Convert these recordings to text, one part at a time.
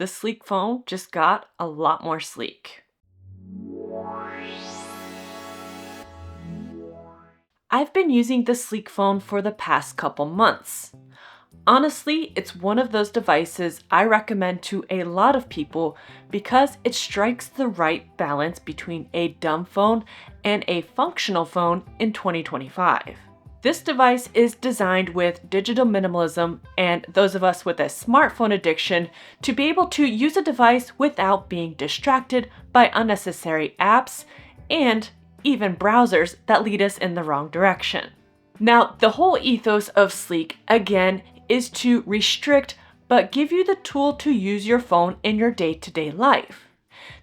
the SLEKE phone just got a lot more sleek. I've been using the SLEKE phone for the past couple months. Honestly, it's one of those devices I recommend to a lot of people because it strikes the right balance between a dumb phone and a functional phone in 2025. This device is designed with digital minimalism and those of us with a smartphone addiction to be able to use a device without being distracted by unnecessary apps and even browsers that lead us in the wrong direction. Now, the whole ethos of SLEKE, again, is to restrict but give you the tool to use your phone in your day-to-day life.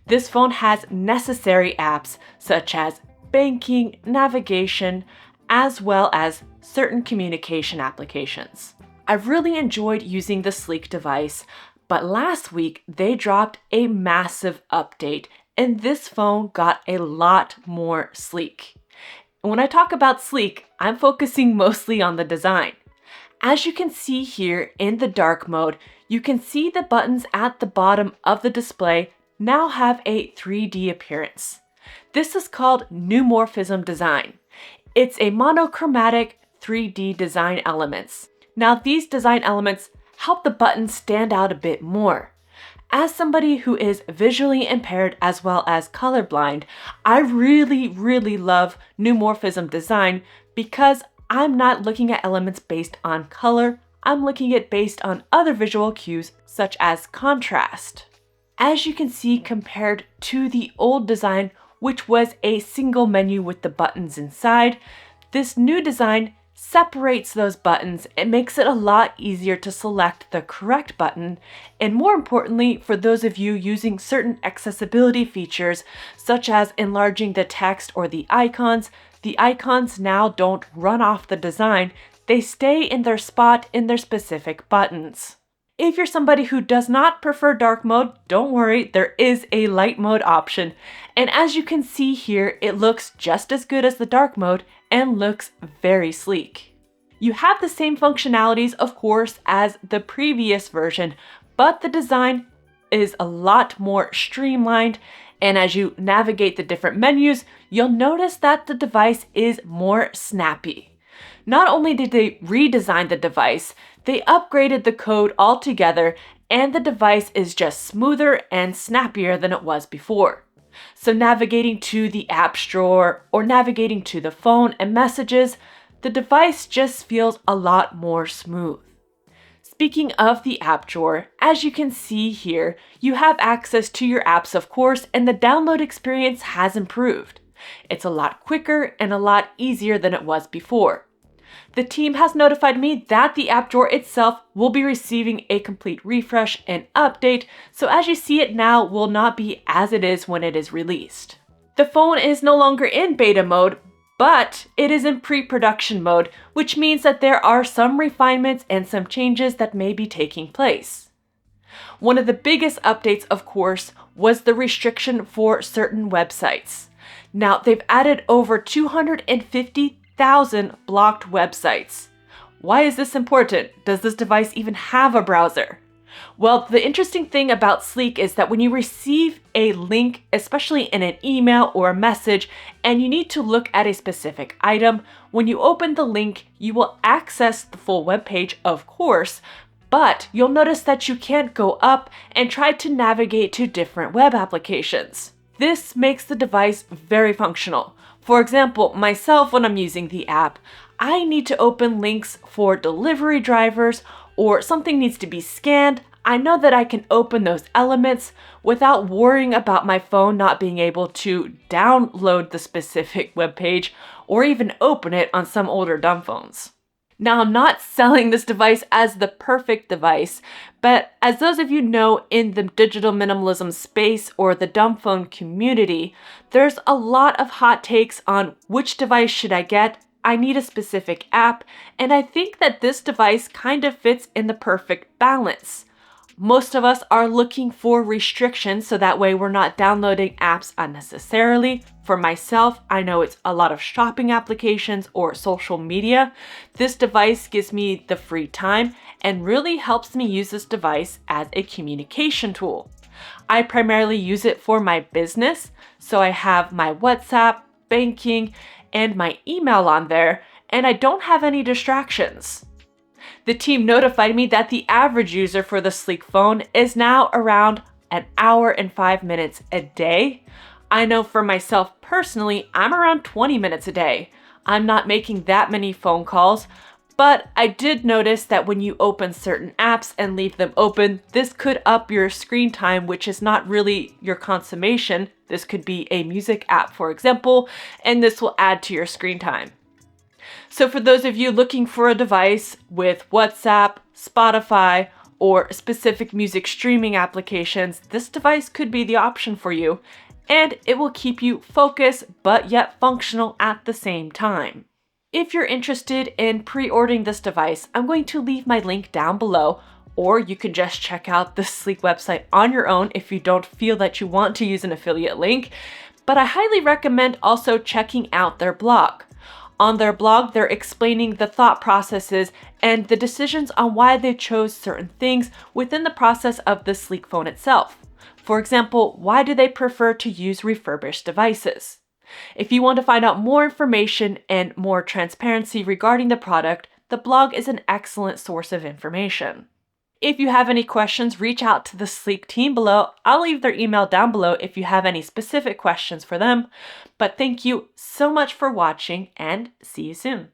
This phone has necessary apps such as banking, navigation, as well as certain communication applications. I've really enjoyed using the SLEKE device, but last week they dropped a massive update and this phone got a lot more sleek. And when I talk about sleek, I'm focusing mostly on the design. As you can see here in the dark mode, you can see the buttons at the bottom of the display now have a 3D appearance. This is called new Morphism design. It's a monochromatic 3D design elements. Now these design elements help the buttons stand out a bit more. As somebody who is visually impaired as well as colorblind, I really love new Morphism design because I'm not looking at elements based on color, I'm looking at based on other visual cues such as contrast. As you can see, compared to the old design, which was a single menu with the buttons inside, this new design separates those buttons. It makes it a lot easier to select the correct button, and more importantly, for those of you using certain accessibility features, such as enlarging the text or the icons now don't run off the design, they stay in their spot in their specific buttons. If you're somebody who does not prefer dark mode, don't worry, there is a light mode option. And as you can see here, it looks just as good as the dark mode and looks very sleek. You have the same functionalities, of course, as the previous version, but the design is a lot more streamlined. And as you navigate the different menus, you'll notice that the device is more snappy. Not only did they redesign the device, they upgraded the code altogether, and the device is just smoother and snappier than it was before. So navigating to the apps drawer or navigating to the phone and messages, the device just feels a lot more smooth. Speaking of the app drawer, as you can see here, you have access to your apps, of course, and the download experience has improved. It's a lot quicker and a lot easier than it was before. The team has notified me that the app drawer itself will be receiving a complete refresh and update, so as you see it now will not be as it is when it is released. The phone is no longer in beta mode, but it is in pre-production mode, which means that there are some refinements and some changes that may be taking place. One of the biggest updates, of course, was the restriction for certain websites. Now, they've added over 250,000 blocked websites. Why is this important? Does this device even have a browser? Well, the interesting thing about SLEKE is that when you receive a link, especially in an email or a message, and you need to look at a specific item, when you open the link, you will access the full web page, of course, but you'll notice that you can't go up and try to navigate to different web applications. This makes the device very functional. For example, myself, when I'm using the app, I need to open links for delivery drivers or something needs to be scanned. I know that I can open those elements without worrying about my phone not being able to download the specific web page or even open it on some older dumb phones. Now, I'm not selling this device as the perfect device, but as those of you know in the digital minimalism space or the dumb phone community, there's a lot of hot takes on which device should I get. I need a specific app, and I think that this device kind of fits in the perfect balance. Most of us are looking for restrictions so that way we're not downloading apps unnecessarily. For myself, I know it's a lot of shopping applications or social media. This device gives me the free time and really helps me use this device as a communication tool. I primarily use it for my business, so I have my WhatsApp, banking, and my email on there, and I don't have any distractions. The team notified me that the average user for the SLEKE phone is now around an hour and 5 minutes a day. I know for myself personally, I'm around 20 minutes a day. I'm not making that many phone calls, but I did notice that when you open certain apps and leave them open, this could up your screen time, which is not really your consummation. This could be a music app, for example, and this will add to your screen time. So for those of you looking for a device with WhatsApp, Spotify, or specific music streaming applications, this device could be the option for you, and it will keep you focused but yet functional at the same time. If you're interested in pre-ordering this device, I'm going to leave my link down below, or you can just check out the SLEKE website on your own if you don't feel that you want to use an affiliate link. But I highly recommend also checking out their blog. On their blog, they're explaining the thought processes and the decisions on why they chose certain things within the process of the SLEKE phone itself. For example, why do they prefer to use refurbished devices? If you want to find out more information and more transparency regarding the product, the blog is an excellent source of information. If you have any questions, reach out to the SLEKE team below. I'll leave their email down below if you have any specific questions for them. But thank you so much for watching and see you soon.